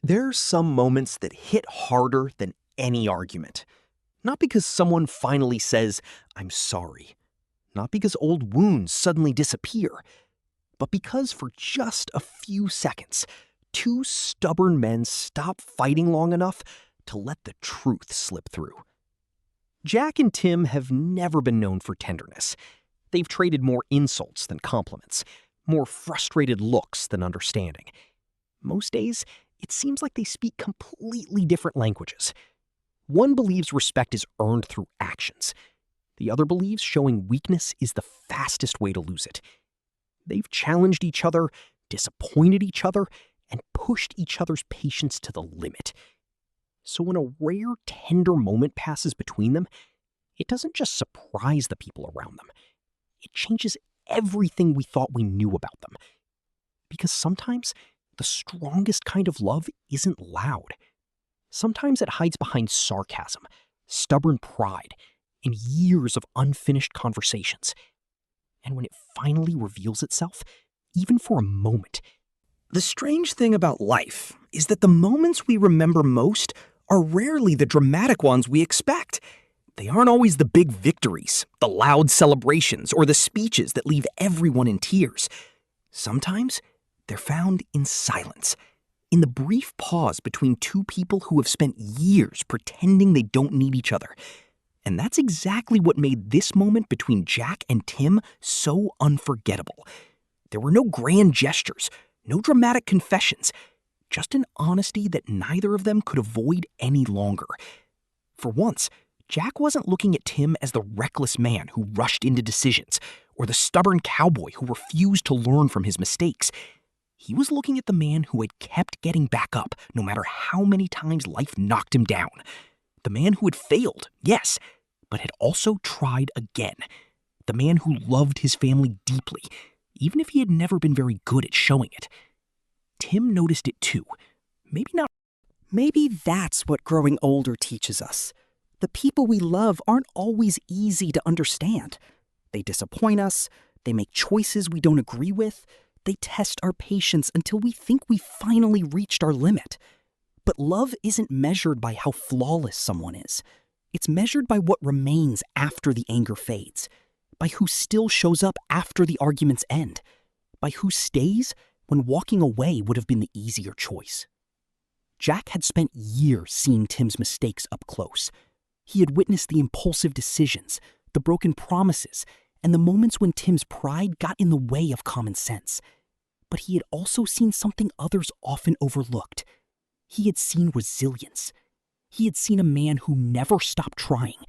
There are some moments that hit harder than any argument. Not because someone finally says, "I'm sorry." Not because old wounds suddenly disappear. But because for just a few seconds, two stubborn men stop fighting long enough to let the truth slip through. Jack and Tim have never been known for tenderness. They've traded more insults than compliments, more frustrated looks than understanding. Most days, it seems like they speak completely different languages. One believes respect is earned through actions. The other believes showing weakness is the fastest way to lose it. They've challenged each other, disappointed each other, and pushed each other's patience to the limit. So when a rare, tender moment passes between them, it doesn't just surprise the people around them. It changes everything we thought we knew about them. Because sometimes the strongest kind of love isn't loud. Sometimes it hides behind sarcasm, stubborn pride, and years of unfinished conversations. And when it finally reveals itself, even for a moment. The strange thing about life is that the moments we remember most are rarely the dramatic ones we expect. They aren't always the big victories, the loud celebrations, or the speeches that leave everyone in tears. Sometimes they're found in silence, in the brief pause between two people who have spent years pretending they don't need each other. And that's exactly what made this moment between Jack and Tim so unforgettable. There were no grand gestures, no dramatic confessions, just an honesty that neither of them could avoid any longer. For once, Jack wasn't looking at Tim as the reckless man who rushed into decisions, or the stubborn cowboy who refused to learn from his mistakes. He was looking at the man who had kept getting back up no matter how many times life knocked him down. The man who had failed, yes, but had also tried again. The man who loved his family deeply, even if he had never been very good at showing it. Tim noticed it too. Maybe not. Maybe that's what growing older teaches us. The people we love aren't always easy to understand. They disappoint us, they make choices we don't agree with, they test our patience until we think we finally reached our limit. But love isn't measured by how flawless someone is. It's measured by what remains after the anger fades, by who still shows up after the arguments end, by who stays when walking away would have been the easier choice. Jack had spent years seeing Tim's mistakes up close. He had witnessed the impulsive decisions, the broken promises, and the moments when Tim's pride got in the way of common sense. But he had also seen something others often overlooked. He had seen resilience. He had seen a man who never stopped trying,